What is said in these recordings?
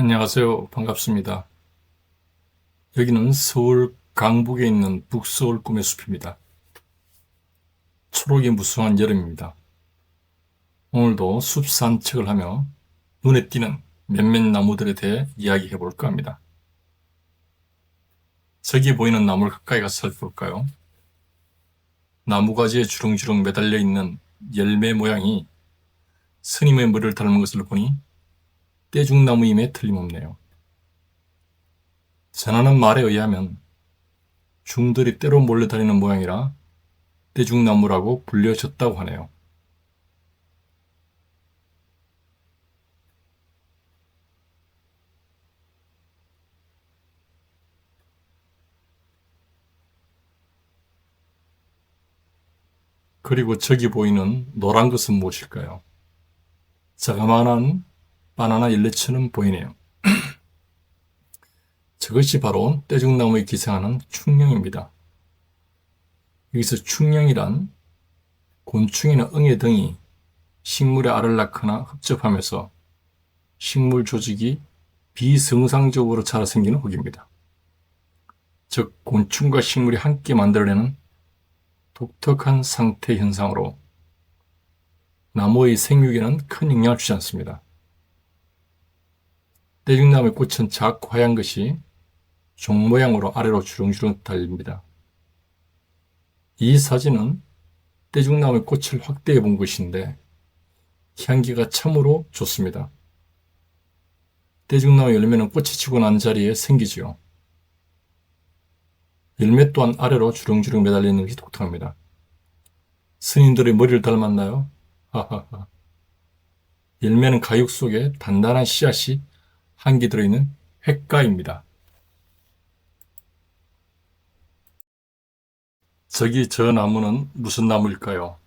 안녕하세요. 반갑습니다. 여기는 서울 강북에 있는 북서울 꿈의 숲입니다. 초록이 무성한 여름입니다. 오늘도 숲 산책을 하며 눈에 띄는 몇몇 나무들에 대해 이야기해 볼까 합니다. 저기 보이는 나무를 가까이 가서 살펴볼까요? 나무가지에 주렁주렁 매달려 있는 열매 모양이 스님의 머리를 닮은 것을 보니 떼죽나무임에 틀림없네요. 전하는 말에 의하면 중들이 때로 몰려다니는 모양이라 떼죽나무라고 불려졌다고 하네요. 그리고 저기 보이는 노란 것은 무엇일까요? 자그마한 바나나 열매처럼 보이네요. 저것이 바로 떼죽나무에 기생하는 충령입니다. 여기서 충령이란 곤충이나 응애 등이 식물의 알을 낳거나 흡접하면서 식물 조직이 비정상적으로 자라 생기는 흙입니다. 즉 곤충과 식물이 함께 만들어내는 독특한 상태 현상으로 나무의 생육에는 큰 영향을 주지 않습니다. 떼죽나무의 꽃은 작고 하얀 것이 종 모양으로 아래로 주렁주렁 달립니다. 이 사진은 떼죽나무의 꽃을 확대해 본 것인데 향기가 참으로 좋습니다. 떼죽나무 열매는 꽃이 지고 난 자리에 생기지요. 열매 또한 아래로 주렁주렁 매달려 있는 것이 독특합니다. 스님들의 머리를 닮았나요? 하하하. 열매는 가육 속에 단단한 씨앗이 한 개 들어있는 횟가입니다. 저기 저 나무는 무슨 나무일까요?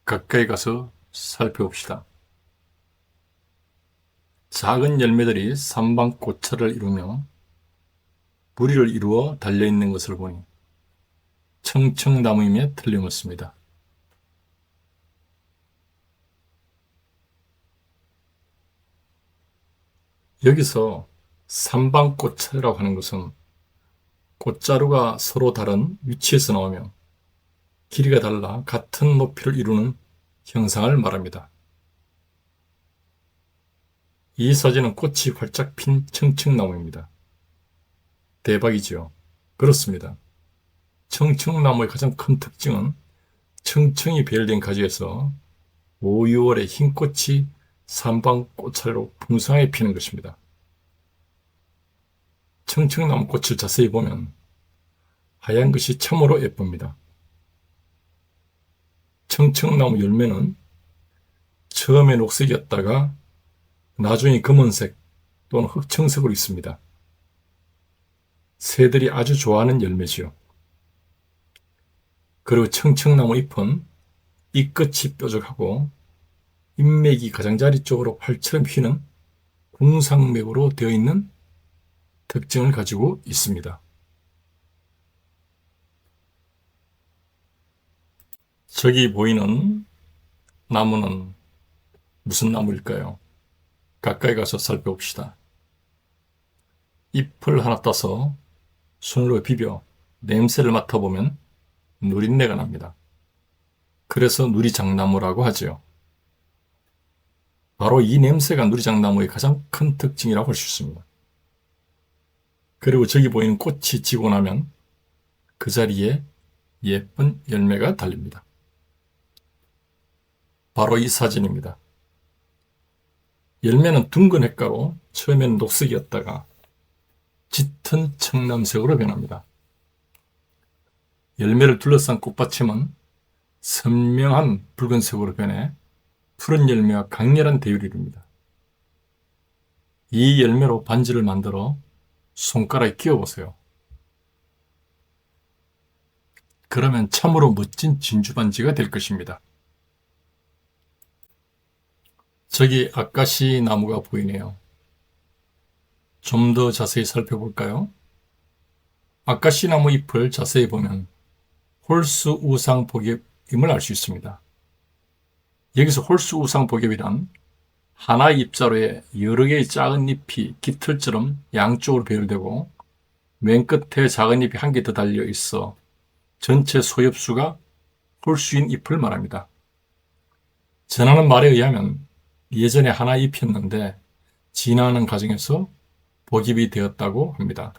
가까이 가서 살펴봅시다. 작은 열매들이 삼방꽃차를 이루며 무리를 이루어 달려있는 것을 보니 청청나무임에 틀림없습니다. 여기서 삼방꽃차라고 하는 것은 꽃자루가 서로 다른 위치에서 나오며 길이가 달라 같은 높이를 이루는 형상을 말합니다. 이 사진은 꽃이 활짝 핀 청청나무입니다. 대박이지요? 그렇습니다. 청청나무의 가장 큰 특징은 청청이 배열된 가지에서 5, 6월에 흰 꽃이 삼방꽃차례로 풍성하게 피는 것입니다. 청청나무 꽃을 자세히 보면 하얀 것이 참으로 예쁩니다. 청청나무 열매는 처음에 녹색이었다가 나중에 검은색 또는 흑청색으로 있습니다. 새들이 아주 좋아하는 열매지요. 그리고 청청나무 잎은 잎끝이 뾰족하고 잎맥이 가장자리 쪽으로 활처럼 휘는 궁상맥으로 되어 있는 특징을 가지고 있습니다. 저기 보이는 나무는 무슨 나무일까요? 가까이 가서 살펴봅시다. 잎을 하나 따서 손으로 비벼 냄새를 맡아보면 누린내가 납니다. 그래서 누리장나무라고 하지요. 바로 이 냄새가 누리장나무의 가장 큰 특징이라고 할 수 있습니다. 그리고 저기 보이는 꽃이 지고 나면 그 자리에 예쁜 열매가 달립니다. 바로 이 사진입니다. 열매는 둥근 햇가로 처음에는 녹색이었다가 짙은 청남색으로 변합니다. 열매를 둘러싼 꽃받침은 선명한 붉은색으로 변해 푸른 열매와 강렬한 대유를 이룹니다. 이 열매로 반지를 만들어 손가락에 끼워보세요. 그러면 참으로 멋진 진주 반지가 될 것입니다. 저기 아카시 나무가 보이네요. 좀 더 자세히 살펴볼까요? 아카시 나무 잎을 자세히 보면 홀수 우상 복엽임을 알 수 있습니다. 여기서 홀수 우상 복엽이란 하나의 잎자루에 여러 개의 작은 잎이 깃털처럼 양쪽으로 배열되고 맨 끝에 작은 잎이 한 개 더 달려 있어 전체 소엽수가 홀수인 잎을 말합니다. 전하는 말에 의하면 예전에 하나의 잎이었는데 진화하는 과정에서 복입이 되었다고 합니다.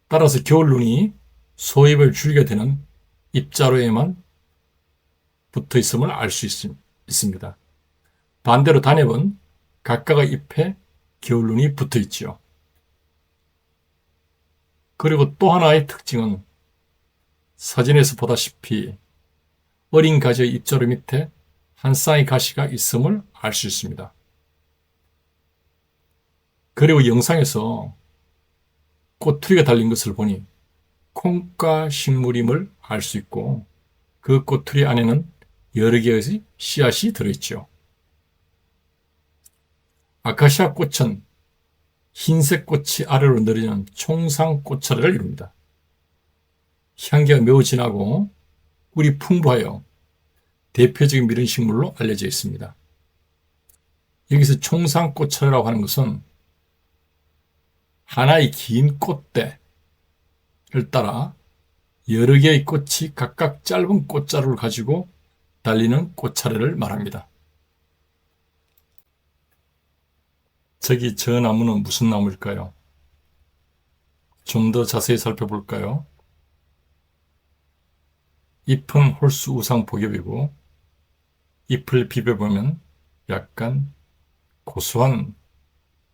따라서 겨울눈이 소엽을 줄게 되는 잎자루에만 붙어 있음을 알 수 있습니다. 반대로 단엽은 각각의 잎에 겨울눈이 붙어 있지요. 그리고 또 하나의 특징은 사진에서 보다시피 어린 가지의 잎자루 밑에 한 쌍의 가시가 있음을 알 수 있습니다. 그리고 영상에서 꼬투리가 달린 것을 보니 콩과 식물임을 알 수 있고 그 꼬투리 안에는 여러 개의 씨앗이 들어있죠. 아카시아 꽃은 흰색 꽃이 아래로 내려지는 총상꽃차례를 이룹니다. 향기가 매우 진하고 꿀이 풍부하여 대표적인 미련식물로 알려져 있습니다. 여기서 총상꽃차례라고 하는 것은 하나의 긴 꽃대를 따라 여러 개의 꽃이 각각 짧은 꽃자루를 가지고 달리는 꽃차례를 말합니다. 저기 저 나무는 무슨 나무일까요? 좀 더 자세히 살펴볼까요? 잎은 홀수 우상 복엽이고 잎을 비벼보면 약간 고소한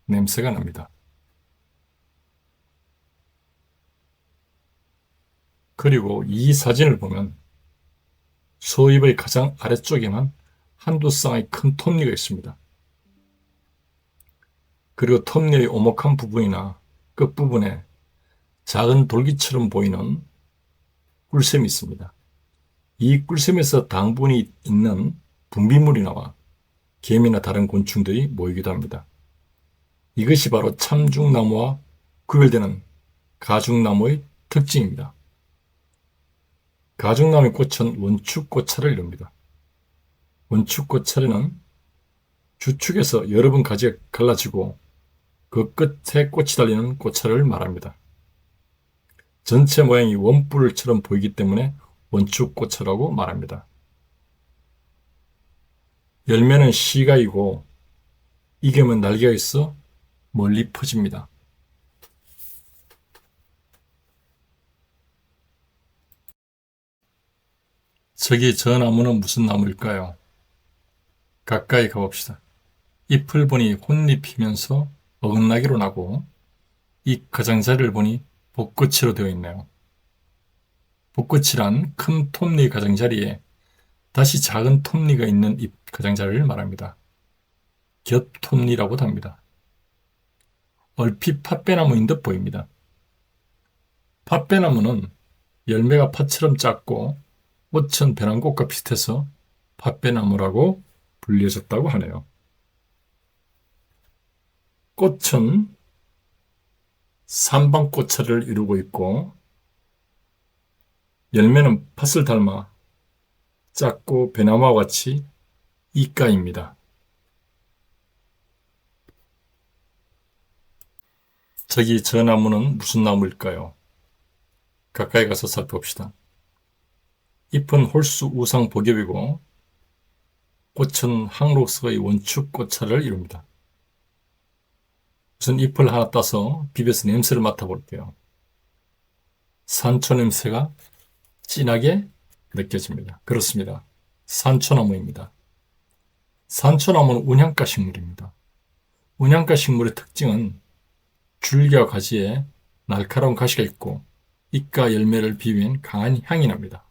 냄새가 납니다. 그리고 이 사진을 보면 소잎의 가장 아래쪽에만 한두 쌍의 큰 톱니가 있습니다. 그리고 톱니의 오목한 부분이나 끝부분에 작은 돌기처럼 보이는 꿀샘이 있습니다. 이 꿀샘에서 당분이 있는 분비물이 나와 개미나 다른 곤충들이 모이기도 합니다. 이것이 바로 참중나무와 구별되는 가죽나무의 특징입니다. 가죽나무의 꽃은 원축꽃차를 이룹니다. 원축꽃차례는 주축에서 여러 번 가지가 갈라지고 그 끝에 꽃이 달리는 꽃차를 말합니다. 전체 모양이 원뿔처럼 보이기 때문에 원축꽃차라고 말합니다. 열매는 씨가이고 이겸은 날개가 있어 멀리 퍼집니다. 저기 저 나무는 무슨 나무일까요? 가까이 가봅시다. 잎을 보니 혼잎이면서 어긋나기로 나고 이 가장자리를 보니 벚꽃으로 되어 있네요. 벚꽃이란 큰 톱니 가장자리에 다시 작은 톱니가 있는 잎 가장자리를 말합니다. 겹톱니라고도 합니다. 얼핏 팥배나무인 듯 보입니다. 팥배나무는 열매가 팥처럼 작고 꽃은 배낭꽃과 비슷해서 팥배나무라고 불려졌다고 하네요. 꽃은 삼방꽃차를 이루고 있고 열매는 팥을 닮아 작고 배나무와 같이 이가입니다. 저기 저 나무는 무슨 나무일까요? 가까이 가서 살펴봅시다. 잎은 홀수 우상 복엽이고 꽃은 항록석의 원축 꽃차를 이룹니다. 우선 잎을 하나 따서 비벼서 냄새를 맡아볼게요. 산초 냄새가 진하게 느껴집니다. 그렇습니다. 산초나무입니다. 산초나무는 운향가 식물입니다. 운향가 식물의 특징은 줄기와 가지에 날카로운 가시가 있고 잎과 열매를 비비면 강한 향이 납니다.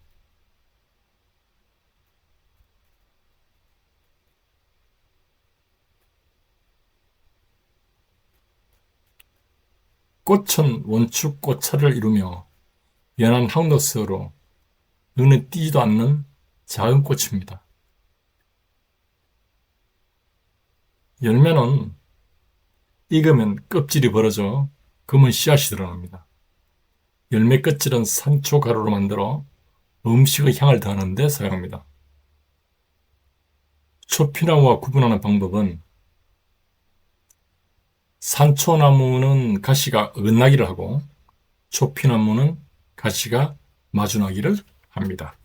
꽃은 원축 꽃차를 이루며 연한 항록색으로 눈에 띄지도 않는 작은 꽃입니다. 열매는 익으면 껍질이 벌어져 검은 씨앗이 드러납니다. 열매 끝질은 산초 가루로 만들어 음식의 향을 더하는 데 사용합니다. 초피나무와 구분하는 방법은 산초나무는 가시가 은나기를 하고 초피나무는 가시가 마주나기를 합니다.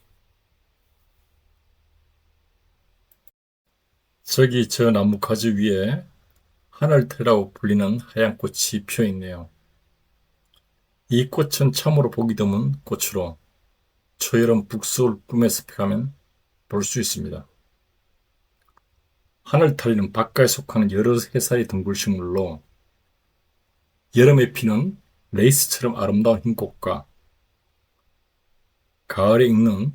저기 저 나무 가지 위에 하늘태라고 불리는 하얀 꽃이 피어 있네요. 이 꽃은 참으로 보기 드문 꽃으로 초여름 북서울 꿈에서 가면 볼 수 있습니다. 하늘타리는 박가에 속하는 여러 해살이 둥글 식물로 여름에 피는 레이스처럼 아름다운 흰꽃과 가을에 익는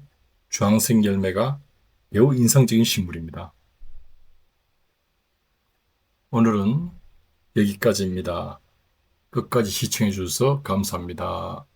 주황색 열매가 매우 인상적인 식물입니다. 오늘은 여기까지입니다. 끝까지 시청해 주셔서 감사합니다.